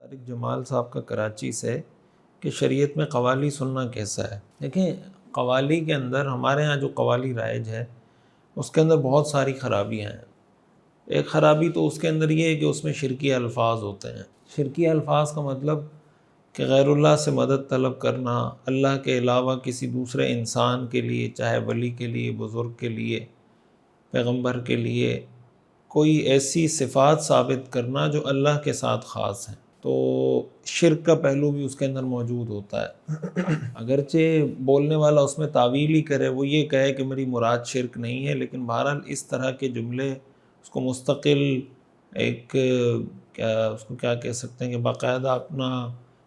طارق جمال صاحب کا کراچی سے کہ شریعت میں قوالی سننا کیسا ہے۔ دیکھیں، قوالی کے اندر ہمارے ہاں جو قوالی رائج ہے اس کے اندر بہت ساری خرابیاں ہیں۔ ایک خرابی تو اس کے اندر یہ ہے کہ اس میں شرکی الفاظ ہوتے ہیں۔ شرکی الفاظ کا مطلب کہ غیر اللہ سے مدد طلب کرنا، اللہ کے علاوہ کسی دوسرے انسان کے لیے، چاہے ولی کے لیے، بزرگ کے لیے، پیغمبر کے لیے کوئی ایسی صفات ثابت کرنا جو اللہ کے ساتھ خاص ہیں، تو شرک کا پہلو بھی اس کے اندر موجود ہوتا ہے۔ اگرچہ بولنے والا اس میں تعویل ہی کرے، وہ یہ کہے کہ میری مراد شرک نہیں ہے، لیکن بہرحال اس طرح کے جملے اس کو مستقل ایک اس کو کیا کہہ سکتے ہیں کہ باقاعدہ اپنا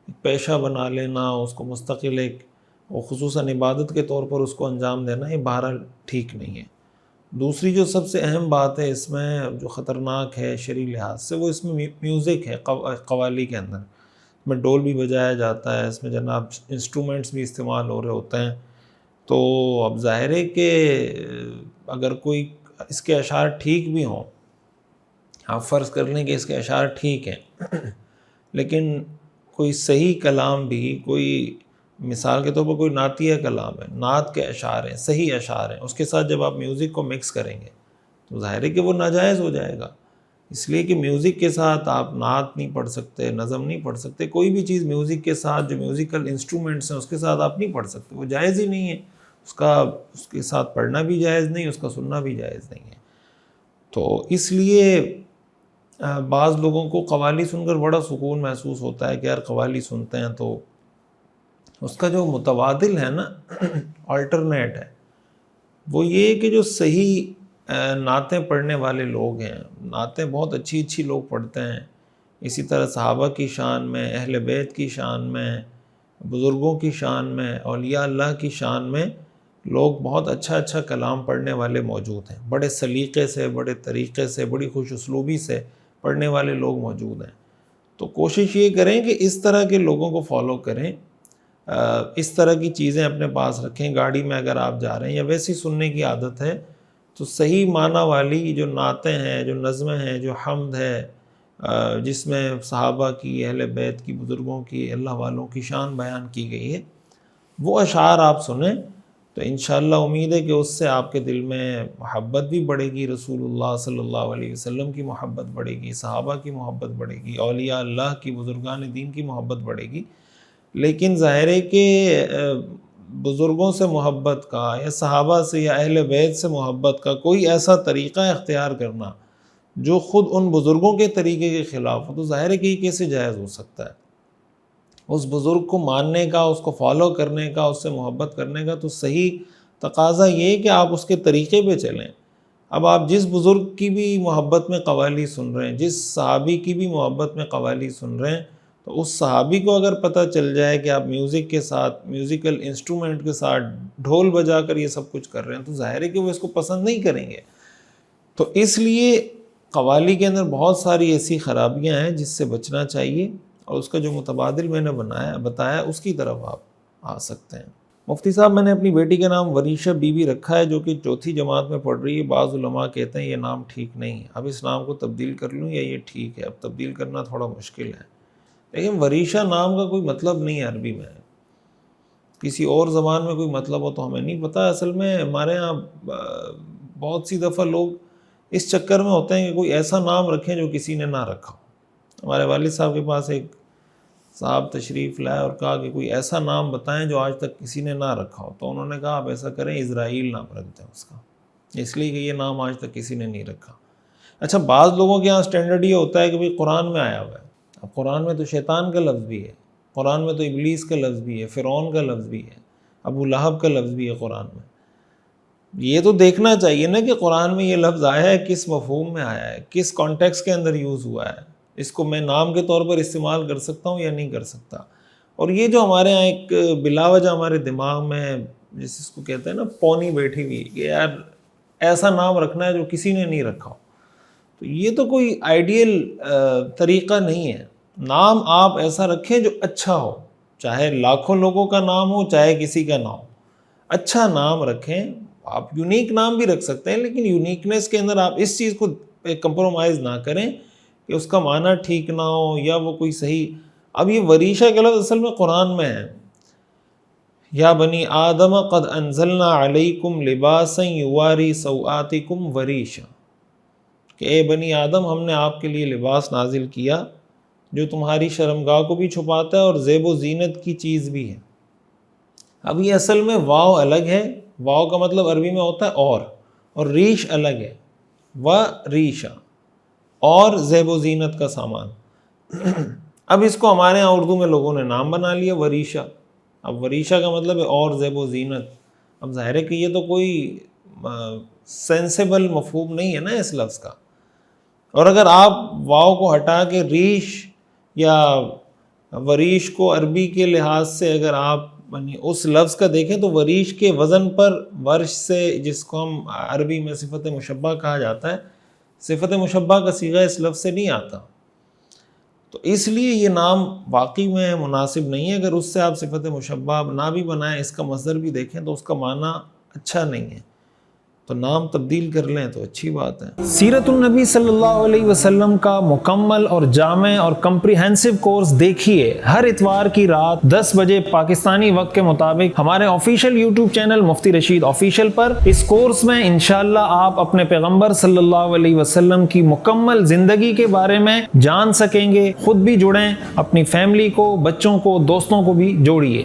ایک پیشہ بنا لینا، اس کو مستقل ایک وہ خصوصاً عبادت کے طور پر اس کو انجام دینا، یہ بہرحال ٹھیک نہیں ہے۔ دوسری جو سب سے اہم بات ہے اس میں جو خطرناک ہے شرعی لحاظ سے، وہ اس میں میوزک ہے۔ قوالی کے اندر اس میں ڈول بھی بجایا جاتا ہے، اس میں جناب انسٹرومنٹس بھی استعمال ہو رہے ہوتے ہیں۔ تو اب ظاہر ہے کہ اگر کوئی اس کے اشعار ٹھیک بھی ہوں، آپ فرض کر لیں کہ اس کے اشعار ٹھیک ہیں، لیکن کوئی صحیح کلام بھی، کوئی مثال کے طور پر کوئی نعتیہ کلام ہے، نعت کے اشعار ہیں، صحیح اشعار ہیں، اس کے ساتھ جب آپ میوزک کو مکس کریں گے تو ظاہر ہے کہ وہ ناجائز ہو جائے گا۔ اس لیے کہ میوزک کے ساتھ آپ نعت نہیں پڑھ سکتے، نظم نہیں پڑھ سکتے، کوئی بھی چیز میوزک کے ساتھ جو میوزیکل انسٹرومنٹس ہیں اس کے ساتھ آپ نہیں پڑھ سکتے، وہ جائز ہی نہیں ہے۔ اس کے ساتھ پڑھنا بھی جائز نہیں، اس کا سننا بھی جائز نہیں ہے۔ تو اس لیے بعض لوگوں کو قوالی سن کر بڑا سکون محسوس ہوتا ہے کہ یار قوالی سنتے ہیں، تو اس کا جو متبادل ہے نا، آلٹرنیٹ ہے، وہ یہ کہ جو صحیح نعتیں پڑھنے والے لوگ ہیں، نعتیں بہت اچھی اچھی لوگ پڑھتے ہیں، اسی طرح صحابہ کی شان میں، اہل بیت کی شان میں، بزرگوں کی شان میں، اولیاء اللہ کی شان میں لوگ بہت اچھا اچھا کلام پڑھنے والے موجود ہیں، بڑے سلیقے سے، بڑے طریقے سے، بڑی خوش اسلوبی سے پڑھنے والے لوگ موجود ہیں۔ تو کوشش یہ کریں کہ اس طرح کے لوگوں کو فالو کریں، اس طرح کی چیزیں اپنے پاس رکھیں۔ گاڑی میں اگر آپ جا رہے ہیں یا ویسی سننے کی عادت ہے تو صحیح معنی والی جو نعتیں ہیں، جو نظمیں ہیں، جو حمد ہے، جس میں صحابہ کی، اہل بیت کی، بزرگوں کی، اللہ والوں کی شان بیان کی گئی ہے، وہ اشعار آپ سنیں تو انشاءاللہ امید ہے کہ اس سے آپ کے دل میں محبت بھی بڑھے گی، رسول اللہ صلی اللہ علیہ وسلم کی محبت بڑھے گی، صحابہ کی محبت بڑھے گی، اولیاء اللہ کی، بزرگان دین کی محبت بڑھے گی۔ لیکن ظاہر ہے کہ بزرگوں سے محبت کا یا صحابہ سے یا اہل بیت سے محبت کا کوئی ایسا طریقہ اختیار کرنا جو خود ان بزرگوں کے طریقے کے خلاف ہو، تو ظاہر ہے کہ یہ کیسے جائز ہو سکتا ہے۔ اس بزرگ کو ماننے کا، اس کو فالو کرنے کا، اس سے محبت کرنے کا تو صحیح تقاضا یہ ہے کہ آپ اس کے طریقے پہ چلیں۔ اب آپ جس بزرگ کی بھی محبت میں قوالی سن رہے ہیں، جس صحابی کی بھی محبت میں قوالی سن رہے ہیں، تو اس صحابی کو اگر پتہ چل جائے کہ آپ میوزک کے ساتھ، میوزیکل انسٹرومنٹ کے ساتھ ڈھول بجا کر یہ سب کچھ کر رہے ہیں، تو ظاہر ہے کہ وہ اس کو پسند نہیں کریں گے۔ تو اس لیے قوالی کے اندر بہت ساری ایسی خرابیاں ہیں جس سے بچنا چاہیے، اور اس کا جو متبادل میں نے بتایا اس کی طرف آپ آ سکتے ہیں۔ مفتی صاحب، میں نے اپنی بیٹی کا نام وریشہ بی بی رکھا ہے جو کہ 4تھی جماعت میں پڑھ رہی ہے۔ بعض علماء کہتے ہیں یہ نام ٹھیک نہیں ہے، اب اس نام کو تبدیل کر لوں یا یہ ٹھیک ہے؟ اب تبدیل کرنا تھوڑا مشکل ہے، لیکن وریشہ نام کا کوئی مطلب نہیں ہے عربی میں، کسی اور زبان میں کوئی مطلب ہو تو ہمیں نہیں پتہ۔ اصل میں ہمارے ہاں بہت سی دفعہ لوگ اس چکر میں ہوتے ہیں کہ کوئی ایسا نام رکھیں جو کسی نے نہ رکھا ہو۔ ہمارے والد صاحب کے پاس ایک صاحب تشریف لائے اور کہا کہ کوئی ایسا نام بتائیں جو آج تک کسی نے نہ رکھا ہو، تو انہوں نے کہا آپ ایسا کریں، اسرائیل نام رکھ دیں اس کا، اس لیے کہ یہ نام آج تک کسی نے نہیں رکھا۔ اچھا، بعض لوگوں کے یہاں سٹینڈرڈ یہ ہوتا ہے کہ بھئی قرآن میں آیا ہوا ہے۔ اب قرآن میں تو شیطان کا لفظ بھی ہے، قرآن میں تو ابلیس کا لفظ بھی ہے، فرعون کا لفظ بھی ہے، ابو لہب کا لفظ بھی ہے قرآن میں۔ یہ تو دیکھنا چاہیے نا کہ قرآن میں یہ لفظ آیا ہے کس مفہوم میں آیا ہے، کس کانٹیکس کے اندر یوز ہوا ہے، اس کو میں نام کے طور پر استعمال کر سکتا ہوں یا نہیں کر سکتا۔ اور یہ جو ہمارے ہاں ایک بلا وجہ ہمارے دماغ میں جس کو کہتے ہیں نا پونی بیٹھی ہوئی کہ یار ایسا نام رکھنا ہے جو کسی نے نہیں رکھا ہو، تو یہ تو کوئی آئیڈیل طریقہ نہیں ہے۔ نام آپ ایسا رکھیں جو اچھا ہو، چاہے لاکھوں لوگوں کا نام ہو، چاہے کسی کا نہ ہو، اچھا نام رکھیں۔ آپ یونیک نام بھی رکھ سکتے ہیں، لیکن یونیکنیس کے اندر آپ اس چیز کو کمپرومائز نہ کریں کہ اس کا معنی ٹھیک نہ ہو یا وہ کوئی صحیح اب یہ وریشہ کا لفظ اصل میں قرآن میں ہے، یا بنی آدم قد انزلنا علیکم لباسا یواری سوآتکم وریشا، کہ اے بنی آدم ہم نے آپ کے لیے لباس نازل کیا جو تمہاری شرمگاہ کو بھی چھپاتا ہے اور زیب و زینت کی چیز بھی ہے۔ اب یہ اصل میں واو الگ ہے، واو کا مطلب عربی میں ہوتا ہے اور ریش الگ ہے، وریشا، اور زیب و زینت کا سامان۔ اب اس کو ہمارے ہاں اردو میں لوگوں نے نام بنا لیا وریشا۔ اب وریشا کا مطلب ہے اور زیب و زینت۔ اب ظاہر ہے کہ یہ تو کوئی سینسیبل مفہوم نہیں ہے نا اس لفظ کا۔ اور اگر آپ واو کو ہٹا کے ریش یا وریش کو عربی کے لحاظ سے اگر آپ اس لفظ کا دیکھیں تو وریش کے وزن پر ورش سے، جس کو ہم عربی میں صفت مشبہ کہا جاتا ہے، صفت مشبہ کا صیغہ اس لفظ سے نہیں آتا، تو اس لیے یہ نام واقعی میں مناسب نہیں ہے۔ اگر اس سے آپ صفت مشبہ نہ بھی بنائیں، اس کا مصدر بھی دیکھیں تو اس کا معنی اچھا نہیں ہے، تو نام تبدیل کر لیں تو اچھی بات ہے۔ سیرت النبی صلی اللہ علیہ وسلم کا مکمل اور جامع اور کمپریہنسو کورس دیکھیے ہر اتوار کی رات 10 بجے پاکستانی وقت کے مطابق ہمارے آفیشیل یوٹیوب چینل مفتی رشید آفیشیل پر۔ اس کورس میں انشاءاللہ آپ اپنے پیغمبر صلی اللہ علیہ وسلم کی مکمل زندگی کے بارے میں جان سکیں گے۔ خود بھی جڑیں، اپنی فیملی کو، بچوں کو، دوستوں کو بھی جوڑیے۔